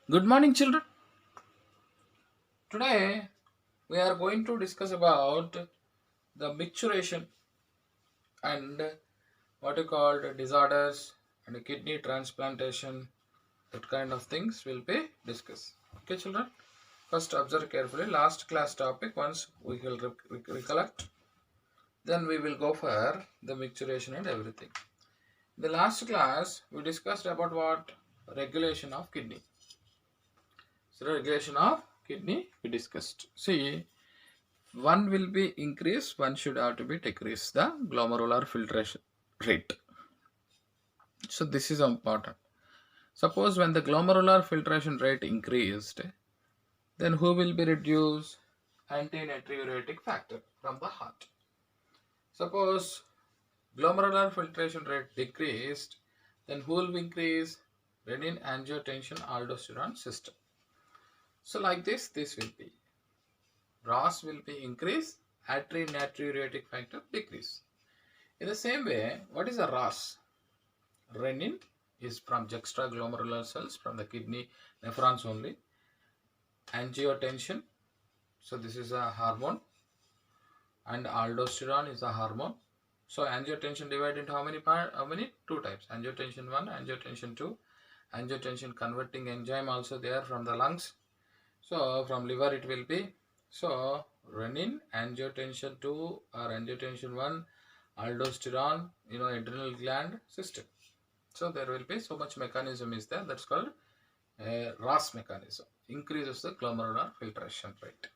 Good morning, children. Today we are going to discuss about the micturition and what you call disorders and kidney transplantation. That kind of things will be discussed. Okay, children. First, observe carefully. Last class topic. Once we will recollect, then we will go for the micturition and everything. In the last class, we discussed about what regulation of kidney. So, regulation of kidney we discussed. See, one will be increased, one should have to be decreased the glomerular filtration rate. So this is important. Suppose when the glomerular filtration rate increased, then who will be reduced? Anti-natriuretic factor from the heart. Suppose glomerular filtration rate decreased, then who will increase? Renin, angiotensin, aldosterone system. So like this will be. ROS will be increased, anti-natriuretic factor decrease. In the same way, what is a ROS? Renin is from juxtaglomerular cells from the kidney nephrons only. Angiotensin, so this is a hormone, and aldosterone is a hormone. So angiotensin divided into how many part? How many? Two types. Angiotensin 1, angiotensin 2. Angiotensin converting enzyme also there from the lungs. So from liver it will be. So renin, angiotensin 2 or angiotensin 1, aldosterone, adrenal gland system. So there will be so much mechanism is there, that's called ROS mechanism, increases the glomerular filtration rate.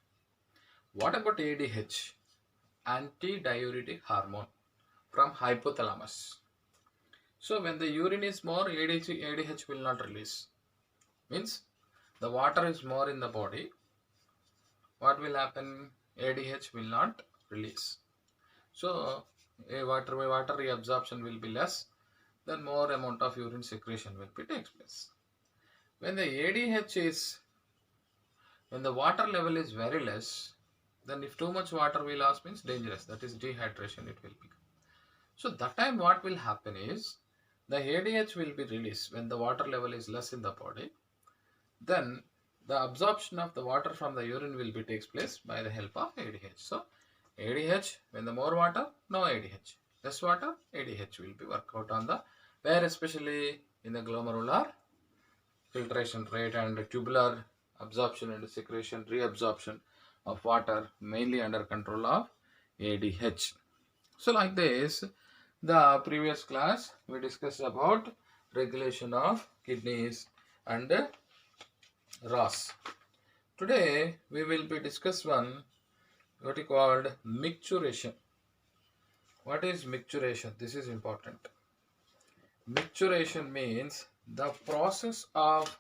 What about ADH? Antidiuretic hormone from hypothalamus. So when the urine is more, ADH will not release. Means the water is more in the body. What will happen? ADH will not release. So water reabsorption will be less, then more amount of urine secretion will be takes place. When the ADH is, when the water level is very less, then if too much water we lost means dangerous, that is dehydration it will become. So that time what will happen is, the ADH will be released when the water level is less in the body, then the absorption of the water from the urine will be takes place by the help of ADH. So ADH, when the more water, no ADH. Less water, ADH will be work out on the, where especially in the glomerular filtration rate and tubular absorption and secretion, reabsorption of water mainly under control of ADH. So like this, the previous class we discussed about regulation of kidneys and ROS. Today we will be discuss one what is called micturition. What is micturition? This is important. Micturition means the process of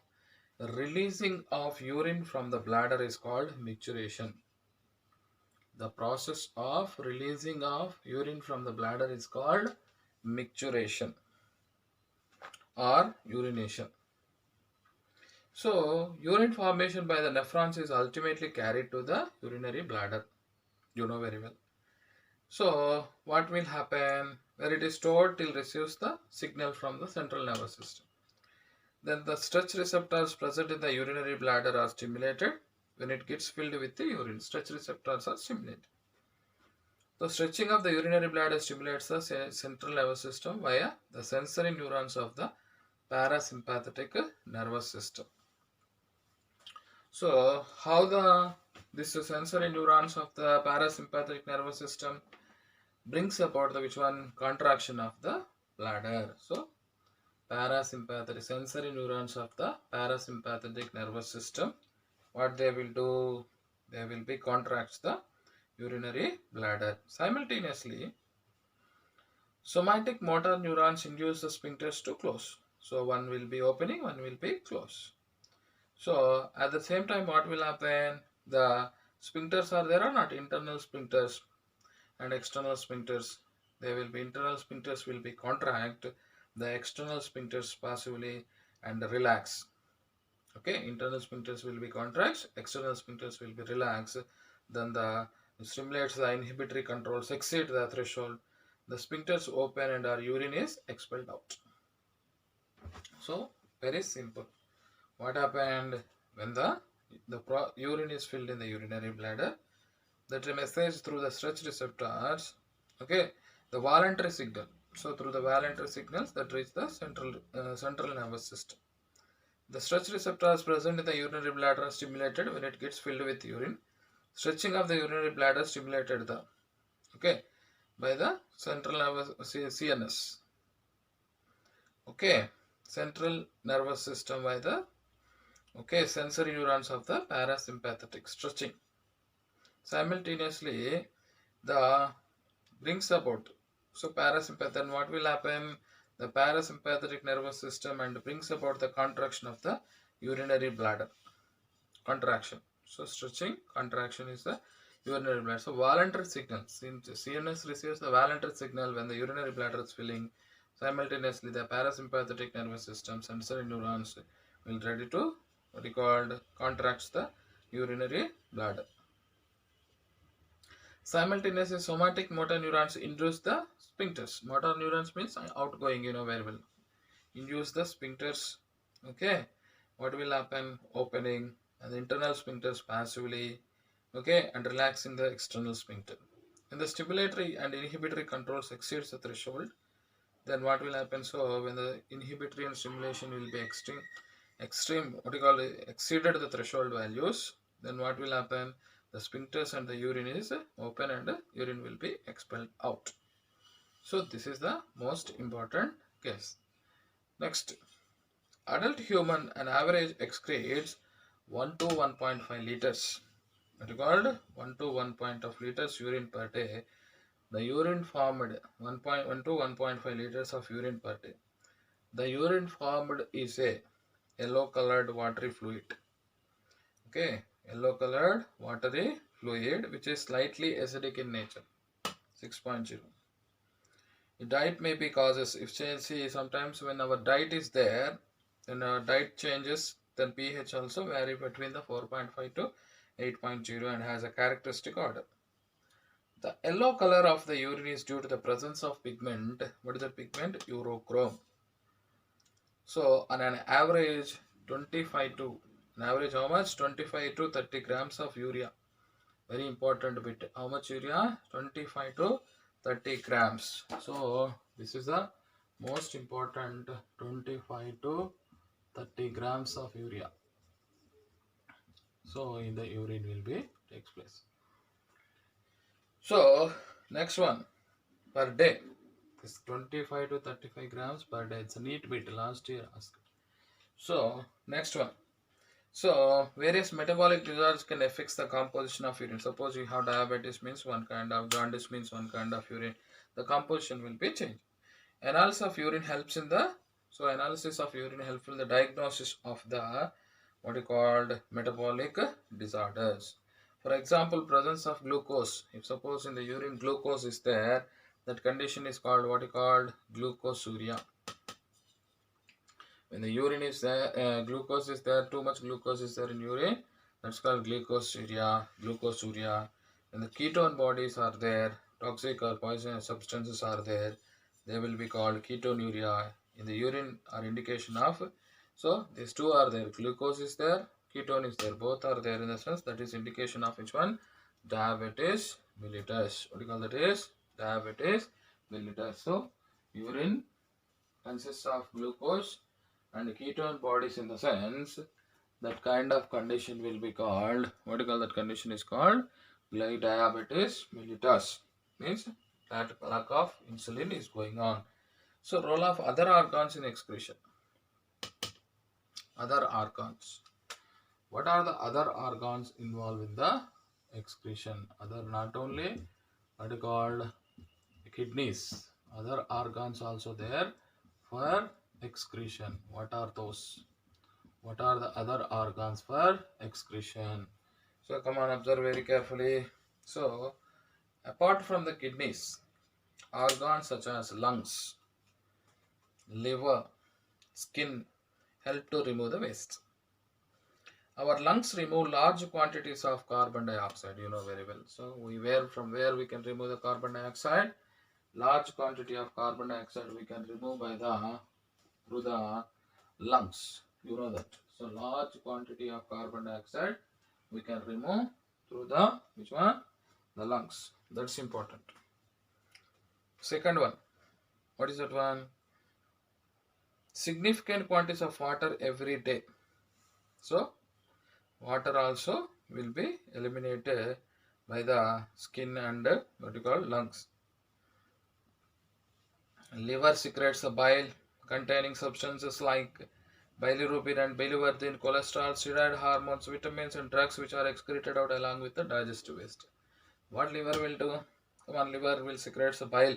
releasing of urine from the bladder is called micturition. The process of releasing of urine from the bladder is called micturition or urination. So, urine formation by the nephrons is ultimately carried to the urinary bladder. You know very well. So, what will happen? Where it is stored till receives the signal from the central nervous system. Then the stretch receptors present in the urinary bladder are stimulated. When it gets filled with the urine, stretch receptors are stimulated. The stretching of the urinary bladder stimulates the central nervous system via the sensory neurons of the parasympathetic nervous system. So, how this sensory neurons of the parasympathetic nervous system brings about the which one contraction of the bladder. So, parasympathetic sensory neurons of the parasympathetic nervous system, what they will do, they will be contracts the urinary bladder. Simultaneously, somatic motor neurons induce the sphincters to close. So one will be opening, one will be closed. So at the same time, what will happen? The sphincters are there or not? Internal sphincters and external sphincters. They will be, internal sphincters will be contract, the external sphincters passively and relax. Okay, internal sphincters will be contracts, external sphincters will be relaxed. Then the stimulates the inhibitory controls exceed the threshold. The sphincters open and our urine is expelled out. So very simple. what happened when the urine is filled in the urinary bladder? That a message through the stretch receptors, okay, the voluntary signal. So through the voluntary signals that reach the central nervous system. The stretch receptors present in the urinary bladder are stimulated when it gets filled with urine. Stretching of the urinary bladder stimulated the, okay, by the central nervous CNS, okay, central nervous system by the, okay, sensory neurons of the parasympathetic stretching. Simultaneously, the brings about, so parasympathetic, then what will happen? The parasympathetic nervous system and brings about the contraction of the urinary bladder. Contraction. So stretching, contraction is the urinary bladder. So voluntary signal. Since CNS receives the voluntary signal when the urinary bladder is filling, simultaneously the parasympathetic nervous system, sensory neurons will ready to what is called contracts the urinary bladder. Simultaneously, somatic motor neurons induce the sphincters. Motor neurons means outgoing, you know very well. Induce the sphincters. Okay, what will happen? Opening and the internal sphincters passively. Okay, and relaxing the external sphincter. When the stimulatory and inhibitory controls exceeds the threshold, then what will happen? So when the inhibitory and stimulation will be extreme, what you call it, exceeded the threshold values, then what will happen? The sphincters and the urine is open and the urine will be expelled out. So this is the most important case. Next, adult human on average excretes 1 to 1.5 liters. What is called 1 to 1.5 liters urine per day. The urine formed 1.1 to 1.5 liters of urine per day. The urine formed is a yellow colored watery fluid. Okay, yellow colored watery fluid which is slightly acidic in nature. 6.0. The diet may be causes. If see sometimes when our diet is there, then our diet changes, then pH also vary between the 4.5 to 8.0 and has a characteristic order. The yellow color of the urine is due to the presence of pigment. What is the pigment? Urochrome. So on an average 25 to, an average how much? 25 to 30 grams of urea. Very important bit. How much urea? 25 to 30 grams. So this is the most important, 25 to 30 grams of urea. So in the urine will be takes place. So next one, per day. This 25 to 35 grams per day. It's a neat bit. Last year asked. So next one. So various metabolic disorders can affect the composition of urine. Suppose you have diabetes means one kind of, jaundice means one kind of urine. The composition will be changed. Analysis of urine helps in the, so analysis of urine helps in the diagnosis of the what is called metabolic disorders. For example, presence of glucose. If suppose in the urine glucose is there, that condition is called what is called glucosuria. When the urine is there, glucose is there, too much glucose is there in urine, that's called glucosuria. When the ketone bodies are there, toxic or poisonous substances are there, they will be called ketonuria. In the urine are indication of, so these two are there, glucose is there, ketone is there, both are there in the sense that is indication of which one? Diabetes mellitus. What do you call that is? Diabetes mellitus. So urine consists of glucose and ketone bodies in the sense that kind of condition will be called, what do you call that condition is called? Like diabetes mellitus. Means that lack of insulin is going on. So role of other organs in excretion. Other organs. What are the other organs involved in the excretion? Other, not only what is called kidneys. Other organs also there for excretion. What are those? What are the other organs for excretion? So come on, observe very carefully. So apart from the kidneys, organs such as lungs, liver, skin help to remove the waste. Our lungs remove large quantities of carbon dioxide, you know very well. So from where we can remove the carbon dioxide? Large quantity of carbon dioxide we can remove by the through the lungs. You know that. So large quantity of carbon dioxide we can remove through the which one? The lungs. That's important. Second one. What is that one? Significant quantities of water every day. So water also will be eliminated by the skin and what you call lungs. Liver secretes a bile containing substances like bilirubin and biliverdin, cholesterol, steroid hormones, vitamins and drugs which are excreted out along with the digestive waste. What liver will do? One liver will secrete a bile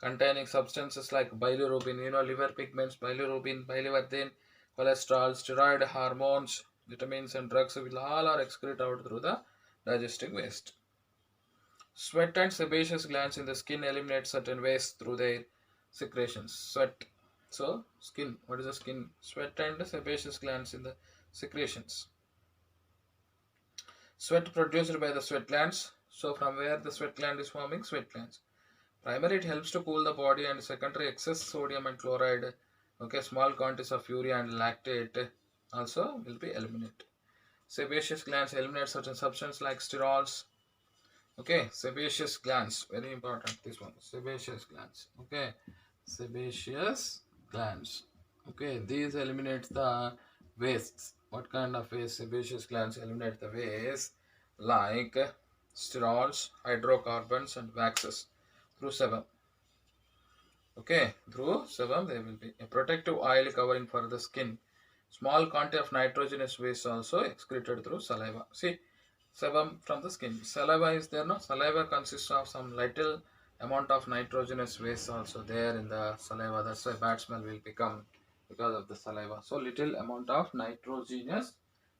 containing substances like bilirubin, liver pigments, bilirubin, biliverdin, cholesterol, steroid hormones, vitamins and drugs will all are excreted out through the digestive waste. Sweat and sebaceous glands in the skin eliminate certain waste through their secretions. Sweat. So, skin. What is the skin? Sweat and sebaceous glands in the secretions. Sweat produced by the sweat glands. So, from where the sweat gland is forming? Sweat glands. Primary, it helps to cool the body, and secondary, excess sodium and chloride. Okay, small quantities of urea and lactate also will be eliminated. Sebaceous glands eliminate certain substances like sterols. Okay, sebaceous glands, very important. This one, sebaceous glands. Okay, sebaceous glands. Okay, these eliminate the wastes. What kind of waste? Sebaceous glands eliminate the waste like sterols, hydrocarbons, and waxes through sebum. Okay, through sebum there will be a protective oil covering for the skin. Small quantity of nitrogenous waste also excreted through saliva. See, sebum from the skin. Saliva is there, no? Saliva consists of some little amount of nitrogenous waste also there in the saliva. That's why bad smell will become because of the saliva. So little amount of nitrogenous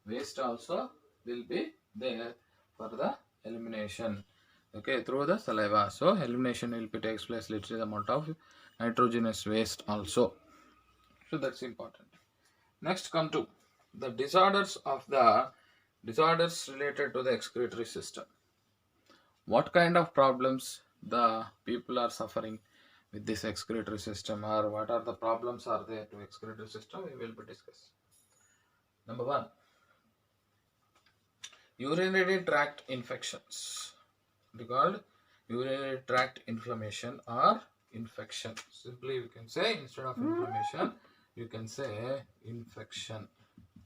waste also will be there for the elimination. Okay, through the saliva. So elimination will be takes place little amount of nitrogenous waste also. So that's important. Next come to the disorders related to the excretory system. What kind of problems the people are suffering with this excretory system, or what are the problems are there to excretory system, we will be discussing. Number one, urinary tract infections. Called urinary tract inflammation or infection. Simply we can say, instead of inflammation, you can say infection.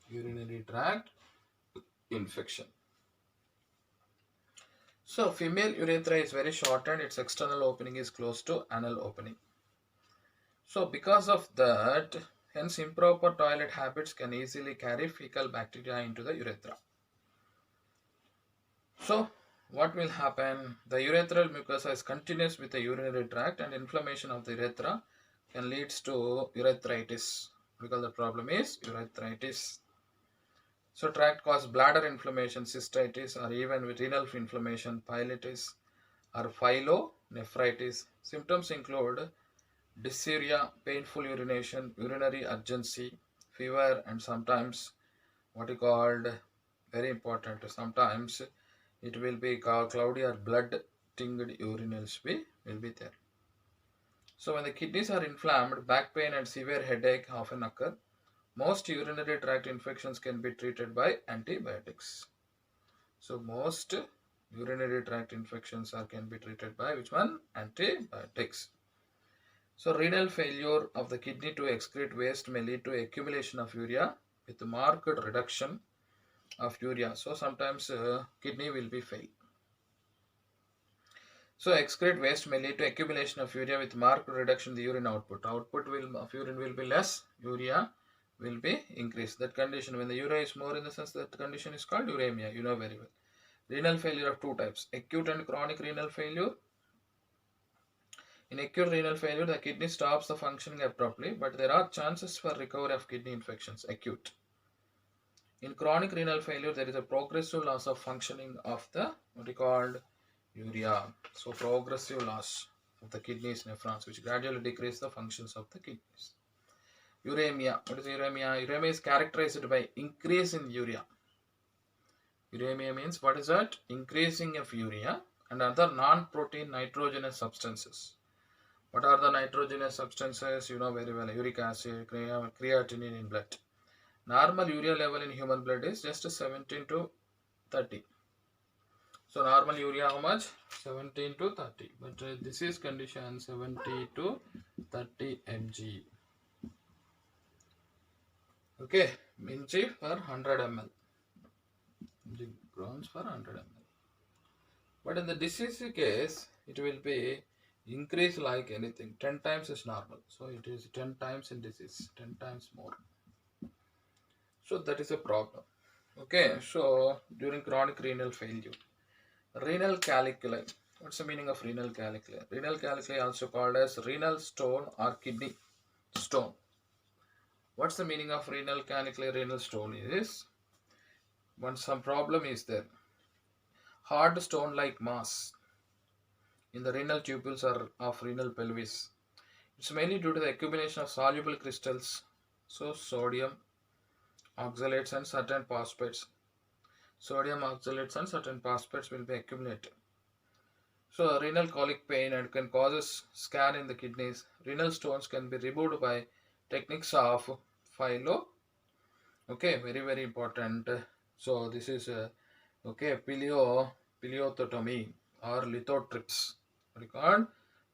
Urinary tract infection. So female urethra is very short and its external opening is close to anal opening. So because of that, hence improper toilet habits can easily carry fecal bacteria into the urethra. So what will happen? The urethral mucosa is continuous with the urinary tract, and inflammation of the urethra can lead to urethritis, because the problem is urethritis. So tract cause bladder inflammation, cystitis, or even with renal inflammation, pyelitis, or pyelonephritis. Symptoms include dysuria, painful urination, urinary urgency, fever, and sometimes what is called, very important, sometimes it will be cloudy or blood tinged urinals will be there. So when the kidneys are inflamed, back pain and severe headache often occur. Most urinary tract infections can be treated by antibiotics. So most urinary tract infections can be treated by which one? Antibiotics. So renal failure of the kidney to excrete waste may lead to accumulation of urea with marked reduction of urea. So sometimes kidney will be failed. So excrete waste may lead to accumulation of urea with marked reduction in the urine output. Output of urine will be less, urea will be increased. That condition, when the urea is more, in the sense that condition is called uremia, you know very well. Renal failure of two types, acute and chronic renal failure. In acute renal failure, the kidney stops the functioning abruptly, but there are chances for recovery of kidney infections, acute. In chronic renal failure, there is a progressive loss of functioning of the what we called urea. So progressive loss of the kidneys nephrons, which gradually decrease the functions of the kidneys. Uremia. What is uremia? Uremia is characterized by increase in urea. Uremia means what is that? Increasing of urea and other non-protein nitrogenous substances. What are the nitrogenous substances? You know very well. Uric acid, creatinine in blood. Normal urea level in human blood is just 17 to 30. So normal urea how much? 17 to 30. But this is condition 70 to 30 mg. Okay, mg per 100 ml. Grams per 100 ml. But in the disease case, it will be increase like anything. 10 times is normal. So it is 10 times in disease, 10 times more. So that is a problem. Okay, so during chronic renal failure, renal caliculi. What's the meaning of renal caliculi? Renal caliculi also called as renal stone or kidney stone. What's the meaning of renal caliculi? Renal stone is when some problem is there. Hard stone like mass in the renal tubules or of renal pelvis. It's mainly due to the accumulation of soluble crystals, so sodium oxalates and certain phosphates. Sodium oxalates and certain phosphates will be accumulated. So renal colic pain and can causes scar in the kidneys. Renal stones can be removed by techniques of phyllo. Okay, very important. So this is okay pileotomy or lithotrips. What do you call?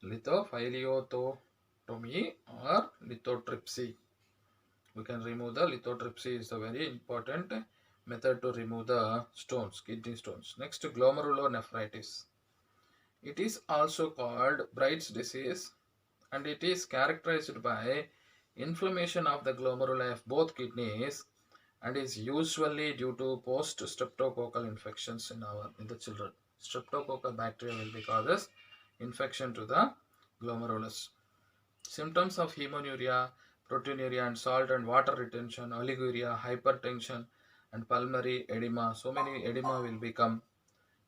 Lithophiliotomy or lithotripsy. We can remove the lithotripsy is a very important method to remove the stones, kidney stones. Next, glomerulonephritis. It is also called Bright's disease and it is characterized by inflammation of the glomeruli of both kidneys and is usually due to post-streptococcal infections in the children. Streptococcal bacteria will be causes infection to the glomerulus. Symptoms of hematuria, proteinuria and salt and water retention, oliguria, hypertension and pulmonary edema. So many edema will become.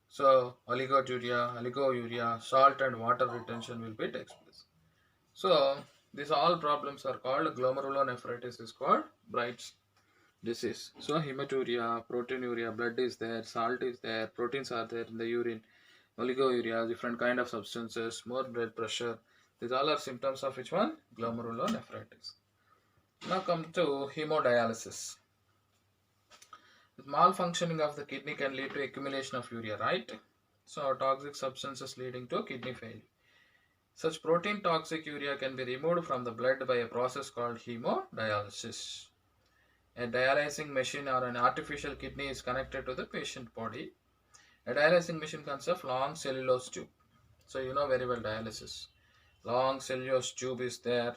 So oligouria, salt and water retention will be takes place. So these all problems are called glomerulonephritis is called Bright's disease. So hematuria, proteinuria, blood is there, salt is there, proteins are there in the urine, oliguria, different kind of substances, more blood pressure. These all are symptoms of which one? Glomerulonephritis. Now come to hemodialysis. Malfunctioning of the kidney can lead to accumulation of urea, right? So toxic substances leading to kidney failure. Such protein toxic urea can be removed from the blood by a process called hemodialysis. A dialyzing machine or an artificial kidney is connected to the patient body. A dialyzing machine consists of long cellulose tube. So you know very well dialysis. Long cellulose tube is there.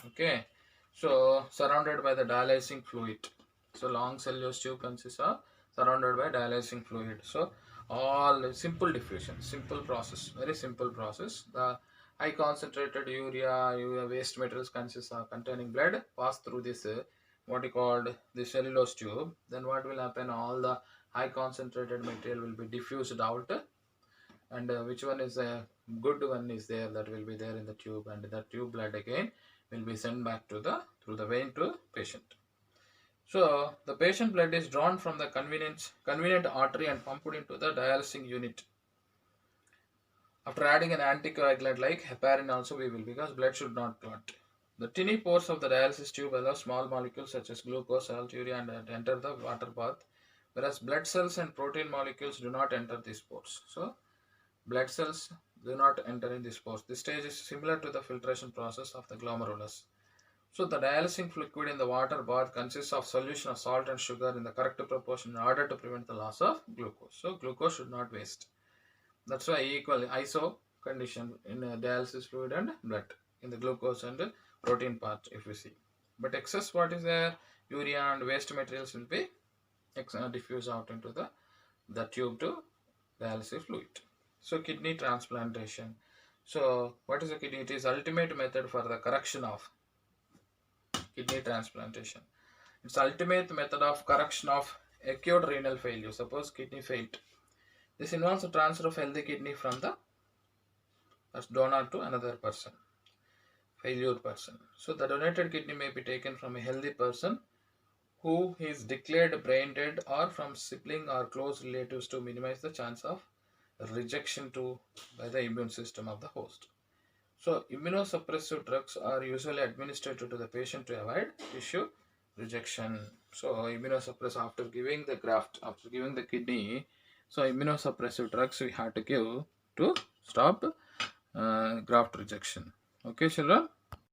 Okay. So surrounded by the dialyzing fluid. So long cellulose tube consists of surrounded by dialyzing fluid. So all simple diffusion, simple process, very simple process. The high concentrated urea waste materials consists of containing blood pass through this what you called the cellulose tube. Then what will happen? All the high concentrated material will be diffused out, and which one is a good one is there that will be there in the tube, and the tube blood again will be sent back to the through the vein to patient. So the patient blood is drawn from the convenient artery and pumped into the dialysing unit. After adding an anticoagulant like heparin also we will, because blood should not clot. The tiny pores of the dialysis tube allow small molecules such as glucose, salt, urea and enter the water bath, whereas blood cells and protein molecules do not enter these pores. So blood cells do not enter in these pores. This stage is similar to the filtration process of the glomerulus. So the dialysing liquid in the water bath consists of solution of salt and sugar in the correct proportion in order to prevent the loss of glucose. So glucose should not waste. That's why iso condition in dialysis fluid and blood in the glucose and protein part if we see. But excess what is there? Urea and waste materials will be diffused out into the tube to dialysis fluid. So kidney transplantation. So what is a kidney? It is ultimate method for the correction of kidney transplantation. It's ultimate method of correction of acute renal failure. Suppose kidney failed. This involves the transfer of healthy kidney from the donor to another person, failure person. So the donated kidney may be taken from a healthy person who is declared brain dead or from sibling or close relatives to minimize the chance of rejection by the immune system of the host. So immunosuppressive drugs are usually administered to the patient to avoid tissue rejection. So immunosuppress after giving the graft, after giving the kidney, so immunosuppressive drugs we have to give to stop graft rejection. Okay, children.